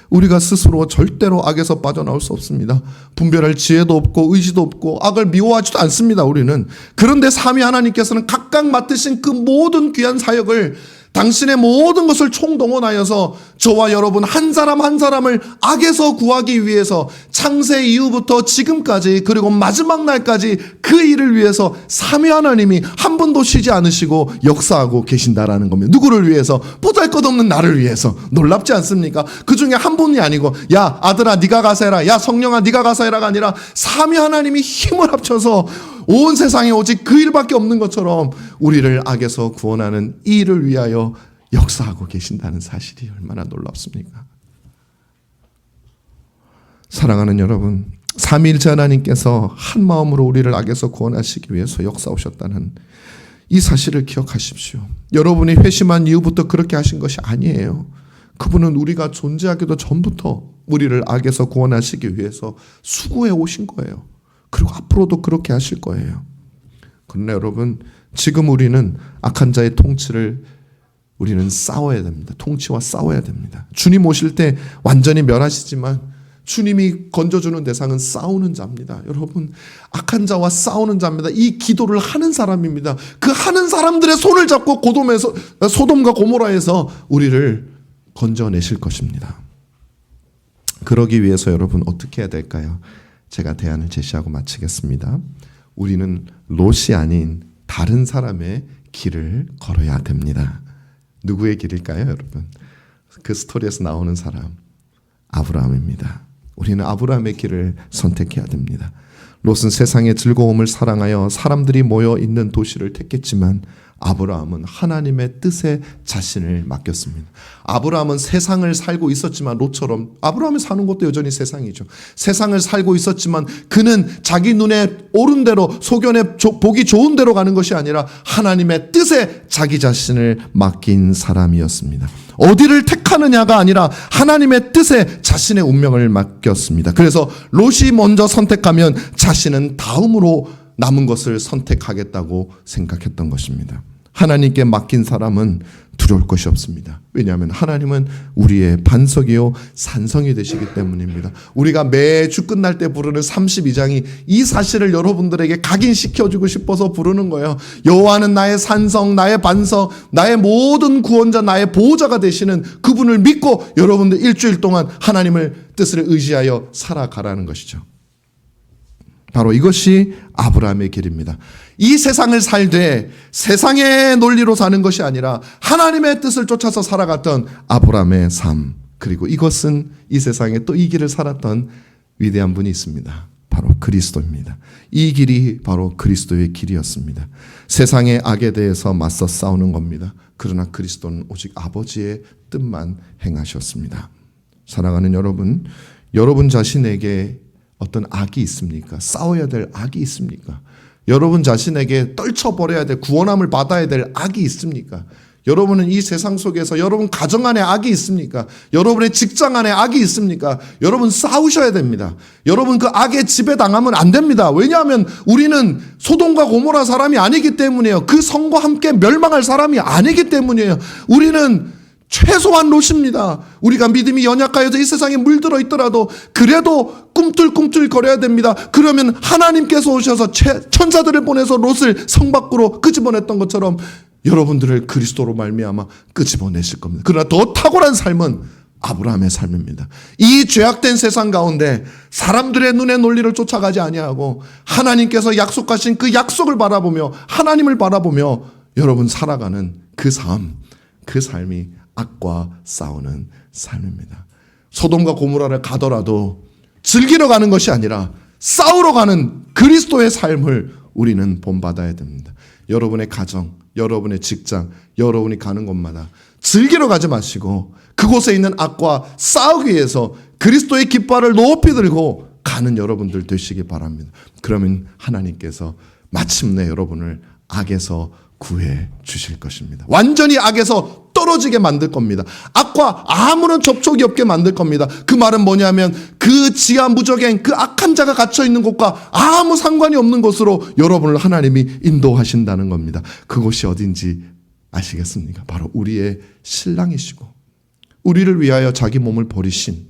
우리가 스스로 절대로 악에서 빠져나올 수 없습니다. 분별할 지혜도 없고 의지도 없고 악을 미워하지도 않습니다. 우리는. 그런데 삼위 하나님께서는 각각 맡으신 그 모든 귀한 사역을 당신의 모든 것을 총동원하여서 저와 여러분 한 사람 한 사람을 악에서 구하기 위해서 창세 이후부터 지금까지 그리고 마지막 날까지 그 일을 위해서 삼위 하나님이 한 번도 쉬지 않으시고 역사하고 계신다라는 겁니다. 누구를 위해서? 보잘것없는 나를 위해서. 놀랍지 않습니까? 그 중에 한 분이 아니고 야 아들아 네가 가서 해라, 야 성령아 네가 가서 해라가 아니라 삼위 하나님이 힘을 합쳐서 온 세상에 오직 그 일밖에 없는 것처럼 우리를 악에서 구원하는 이 일을 위하여 역사하고 계신다는 사실이 얼마나 놀랍습니까? 사랑하는 여러분, 삼위일체 하나님께서 한 마음으로 우리를 악에서 구원하시기 위해서 역사하셨다는 이 사실을 기억하십시오. 여러분이 회심한 이후부터 그렇게 하신 것이 아니에요. 그분은 우리가 존재하기도 전부터 우리를 악에서 구원하시기 위해서 수고해 오신 거예요. 그리고 앞으로도 그렇게 하실 거예요. 그러나 여러분, 지금 우리는 악한 자의 통치를 우리는 싸워야 됩니다. 통치와 싸워야 됩니다. 주님 오실 때 완전히 멸하시지만 주님이 건져주는 대상은 싸우는 자입니다. 여러분, 악한 자와 싸우는 자입니다. 이 기도를 하는 사람입니다. 그 하는 사람들의 손을 잡고 소돔과 고모라에서 우리를 건져내실 것입니다. 그러기 위해서 여러분 어떻게 해야 될까요? 제가 대안을 제시하고 마치겠습니다. 우리는 롯이 아닌 다른 사람의 길을 걸어야 됩니다. 누구의 길일까요, 여러분? 그 스토리에서 나오는 사람, 아브라함입니다. 우리는 아브라함의 길을 선택해야 됩니다. 롯은 세상의 즐거움을 사랑하여 사람들이 모여 있는 도시를 택했지만 아브라함은 하나님의 뜻에 자신을 맡겼습니다. 아브라함은 세상을 살고 있었지만 롯처럼 아브라함이 사는 것도 여전히 세상이죠. 세상을 살고 있었지만 그는 자기 눈에 옳은 대로 소견에 보기 좋은 대로 가는 것이 아니라 하나님의 뜻에 자기 자신을 맡긴 사람이었습니다. 어디를 택하느냐가 아니라 하나님의 뜻에 자신의 운명을 맡겼습니다. 그래서 롯이 먼저 선택하면 자신은 다음으로 남은 것을 선택하겠다고 생각했던 것입니다. 하나님께 맡긴 사람은 두려울 것이 없습니다. 왜냐하면 하나님은 우리의 반석이요 산성이 되시기 때문입니다. 우리가 매주 끝날 때 부르는 32장이 이 사실을 여러분들에게 각인시켜주고 싶어서 부르는 거예요. 여호와는 나의 산성, 나의 반석, 나의 모든 구원자, 나의 보호자가 되시는 그분을 믿고 여러분들 일주일 동안 하나님을 뜻을 의지하여 살아가라는 것이죠. 바로 이것이 아브라함의 길입니다. 이 세상을 살되 세상의 논리로 사는 것이 아니라 하나님의 뜻을 쫓아서 살아갔던 아브라함의 삶, 그리고 이것은 이 세상에 또 이 길을 살았던 위대한 분이 있습니다. 바로 그리스도입니다. 이 길이 바로 그리스도의 길이었습니다. 세상의 악에 대해서 맞서 싸우는 겁니다. 그러나 그리스도는 오직 아버지의 뜻만 행하셨습니다. 사랑하는 여러분, 여러분 자신에게 어떤 악이 있습니까? 싸워야 될 악이 있습니까? 여러분 자신에게 떨쳐버려야 될, 구원함을 받아야 될 악이 있습니까? 여러분은 이 세상 속에서 여러분 가정 안에 악이 있습니까? 여러분의 직장 안에 악이 있습니까? 여러분 싸우셔야 됩니다. 여러분 그 악에 지배당하면 안 됩니다. 왜냐하면 우리는 소돔과 고모라 사람이 아니기 때문이에요. 그 성과 함께 멸망할 사람이 아니기 때문이에요. 우리는 최소한 롯입니다. 우리가 믿음이 연약하여서 이 세상에 물들어 있더라도 그래도 꿈틀꿈틀 거려야 됩니다. 그러면 하나님께서 오셔서 천사들을 보내서 롯을 성 밖으로 끄집어냈던 것처럼 여러분들을 그리스도로 말미암아 끄집어내실 겁니다. 그러나 더 탁월한 삶은 아브라함의 삶입니다. 이 죄악된 세상 가운데 사람들의 눈의 논리를 쫓아가지 아니하고 하나님께서 약속하신 그 약속을 바라보며 하나님을 바라보며 여러분 살아가는 그 삶, 그 삶이 악과 싸우는 삶입니다. 소돔과 고모라를 가더라도 즐기러 가는 것이 아니라 싸우러 가는 그리스도의 삶을 우리는 본받아야 됩니다. 여러분의 가정, 여러분의 직장, 여러분이 가는 곳마다 즐기러 가지 마시고 그곳에 있는 악과 싸우기 위해서 그리스도의 깃발을 높이 들고 가는 여러분들 되시기 바랍니다. 그러면 하나님께서 마침내 여러분을 악에서 구해 주실 것입니다. 완전히 악에서 떨어지게 만들 겁니다. 악과 아무런 접촉이 없게 만들 겁니다. 그 말은 뭐냐면 그 지하 무적행, 그 악한 자가 갇혀 있는 곳과 아무 상관이 없는 곳으로 여러분을 하나님이 인도하신다는 겁니다. 그곳이 어딘지 아시겠습니까? 바로 우리의 신랑이시고 우리를 위하여 자기 몸을 버리신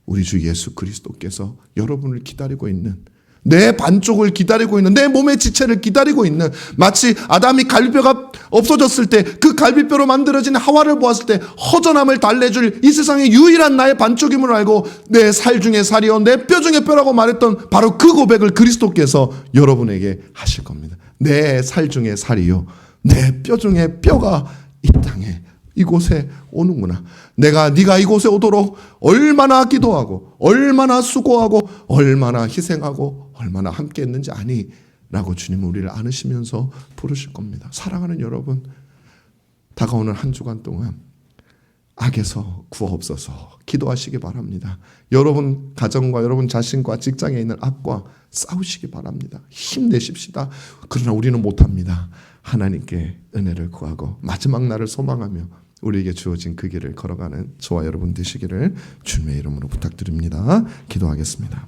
우리 주 예수 그리스도께서 여러분을 기다리고 있는, 내 반쪽을 기다리고 있는, 내 몸의 지체를 기다리고 있는, 마치 아담이 갈비뼈가 없어졌을 때 그 갈비뼈로 만들어진 하와를 보았을 때 허전함을 달래줄 이 세상의 유일한 나의 반쪽임을 알고 내 살 중에 살이요 내 뼈 중에 뼈라고 말했던 바로 그 고백을 그리스도께서 여러분에게 하실 겁니다. 내 살 중에 살이요 내 뼈 중에 뼈가 이 땅에 이곳에 오는구나. 네가 이곳에 오도록 얼마나 기도하고 얼마나 수고하고 얼마나 희생하고 얼마나 함께 했는지 아니? 라고 주님은 우리를 안으시면서 부르실 겁니다. 사랑하는 여러분, 다가오는 한 주간 동안 악에서 구하옵소서 기도하시기 바랍니다. 여러분 가정과 여러분 자신과 직장에 있는 악과 싸우시기 바랍니다. 힘내십시다. 그러나 우리는 못합니다. 하나님께 은혜를 구하고 마지막 날을 소망하며 우리에게 주어진 그 길을 걸어가는 저와 여러분 되시기를 주님의 이름으로 부탁드립니다. 기도하겠습니다.